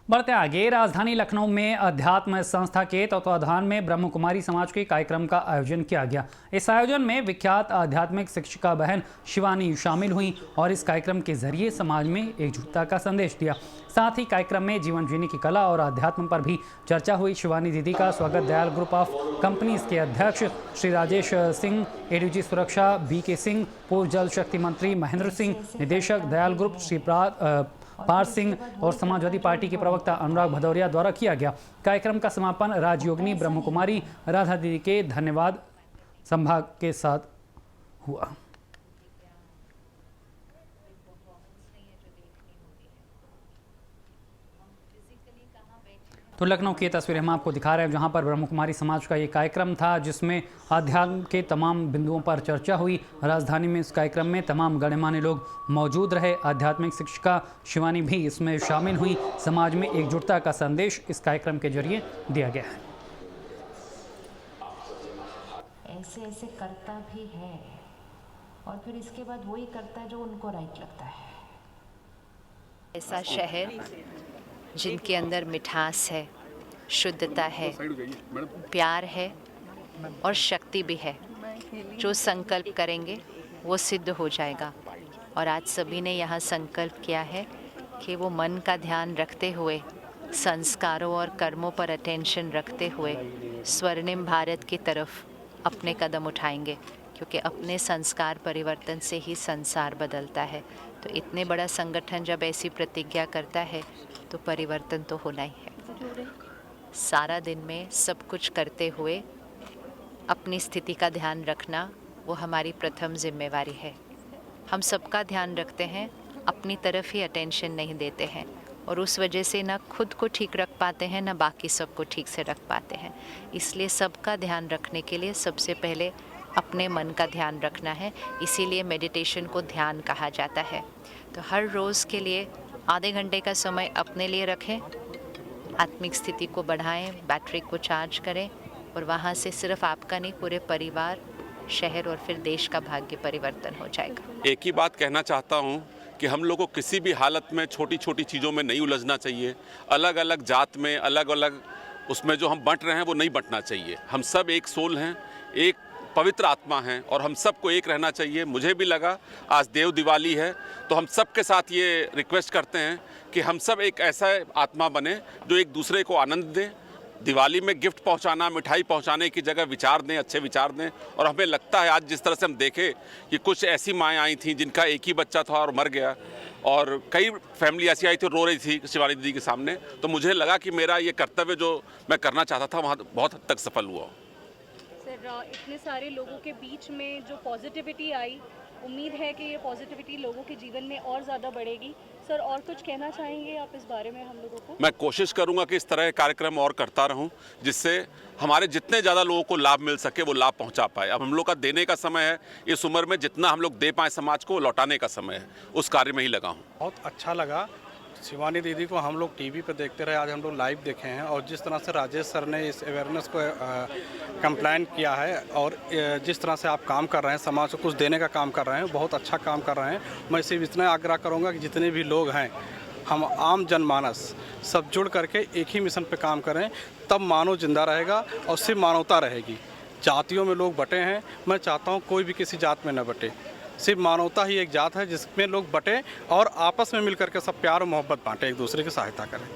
बढ़ते आगे, राजधानी लखनऊ में अध्यात्म संस्था के तत्वाधान में ब्रह्म कुमारी समाज के कार्यक्रम का आयोजन किया गया। इस आयोजन में विख्यात आध्यात्मिक शिक्षिका बहन शिवानी शामिल हुई और इस कार्यक्रम के जरिए समाज में एकजुटता का संदेश दिया। साथ ही कार्यक्रम में जीवन जीने की कला और अध्यात्म पर भी चर्चा हुई। शिवानी दीदी का स्वागत दयाल ग्रुप ऑफ कंपनीज के अध्यक्ष श्री राजेश सिंह, एडीजी सुरक्षा BK सिंह, पूर्व जल शक्ति मंत्री महेंद्र सिंह, निदेशक दयाल ग्रुप श्री पार सिंह और समाजवादी पार्टी के प्रवक्ता अनुराग भदौरिया द्वारा किया गया। कार्यक्रम का समापन राजयोगिनी ब्रह्म कुमारी राधा दीदी के धन्यवाद संभाग के साथ हुआ। तो लखनऊ की तस्वीरें हम आपको दिखा रहे हैं, जहां पर ब्रह्म कुमारी समाज का ये कार्यक्रम था, जिसमें अध्यात्म के तमाम बिंदुओं पर चर्चा हुई। राजधानी में इस कार्यक्रम में तमाम गणमान्य लोग मौजूद रहे। आध्यात्मिक शिक्षिका शिवानी भी इसमें शामिल हुई। समाज में एकजुटता का संदेश इस कार्यक्रम के जरिए दिया गया है। ऐसे ऐसे करता भी है और फिर इसके बाद वही करता है जो उनको राइट लगता है। ऐसा शहर जिनके अंदर मिठास है, शुद्धता है, प्यार है और शक्ति भी है। जो संकल्प करेंगे वो सिद्ध हो जाएगा। और आज सभी ने यहाँ संकल्प किया है कि वो मन का ध्यान रखते हुए, संस्कारों और कर्मों पर अटेंशन रखते हुए स्वर्णिम भारत की तरफ अपने कदम उठाएंगे, क्योंकि अपने संस्कार परिवर्तन से ही संसार बदलता है। तो इतने बड़ा संगठन जब ऐसी प्रतिज्ञा करता है तो परिवर्तन तो होना ही है। सारा दिन में सब कुछ करते हुए अपनी स्थिति का ध्यान रखना वो हमारी प्रथम जिम्मेवारी है। हम सबका ध्यान रखते हैं, अपनी तरफ ही अटेंशन नहीं देते हैं और उस वजह से ना खुद को ठीक रख पाते हैं, ना बाकी सबको ठीक से रख पाते हैं। इसलिए सबका ध्यान रखने के लिए सबसे पहले अपने मन का ध्यान रखना है। इसीलिए मेडिटेशन को ध्यान कहा जाता है। तो हर रोज़ के लिए आधे घंटे का समय अपने लिए रखें, आत्मिक स्थिति को बढ़ाएं, बैटरी को चार्ज करें और वहाँ से सिर्फ आपका नहीं, पूरे परिवार, शहर और फिर देश का भाग्य परिवर्तन हो जाएगा। एक ही बात कहना चाहता हूँ कि हम लोग को किसी भी हालत में छोटी छोटी चीज़ों में नहीं उलझना चाहिए। अलग अलग जात में, अलग अलग उसमें जो हम बंट रहे हैं वो नहीं बंटना चाहिए। हम सब एक सोल हैं, एक पवित्र आत्मा हैं और हम सबको एक रहना चाहिए। मुझे भी लगा आज देव दिवाली है, तो हम सब के साथ ये रिक्वेस्ट करते हैं कि हम सब एक ऐसा आत्मा बने जो एक दूसरे को आनंद दें। दिवाली में गिफ्ट पहुंचाना, मिठाई पहुंचाने की जगह विचार दें, अच्छे विचार दें। और हमें लगता है आज जिस तरह से हम देखें कि कुछ ऐसी माएँ आई थीं जिनका एक ही बच्चा था और मर गया, और कई फैमिली ऐसी आई थी रो रही थी शिवानी दीदी के सामने, तो मुझे लगा कि मेरा ये कर्तव्य जो मैं करना चाहता था वहाँ बहुत हद तक सफल हुआ। इतने सारे लोगों के बीच में जो पॉजिटिविटी आई, उम्मीद है कि ये पॉजिटिविटी लोगों के जीवन में और ज़्यादा बढ़ेगी। सर, और कुछ कहना चाहेंगे आप इस बारे में हम लोगों को? मैं कोशिश करूंगा कि इस तरह के कार्यक्रम और करता रहूं, जिससे हमारे जितने ज़्यादा लोगों को लाभ मिल सके वो लाभ पहुंचा पाए। अब हम लोग का देने का समय है। इस उम्र में जितना हम लोग दे पाएँ समाज को, लौटाने का समय है। उस कार्य में ही लगा हूँ। बहुत अच्छा लगा। शिवानी दीदी को हम लोग टीवी पे देखते रहे, आज हम लोग लाइव देखे हैं और जिस तरह से राजेश सर ने इस अवेयरनेस को कंप्लेंट किया है और जिस तरह से आप काम कर रहे हैं, समाज को कुछ देने का काम कर रहे हैं, बहुत अच्छा काम कर रहे हैं। मैं सिर्फ इतना आग्रह करूंगा कि जितने भी लोग हैं, हम आम जनमानस सब जुड़ करके एक ही मिशन पे काम करें, तब मानव जिंदा रहेगा और सिर्फ मानवता रहेगी। जातियों में लोग बटे हैं, मैं चाहता हूँ कोई भी किसी जात में न बटे। सिर्फ मानवता ही एक जात है जिसमें लोग बटें और आपस में मिलकर के सब प्यार और मोहब्बत बांटें, एक दूसरे की सहायता करें।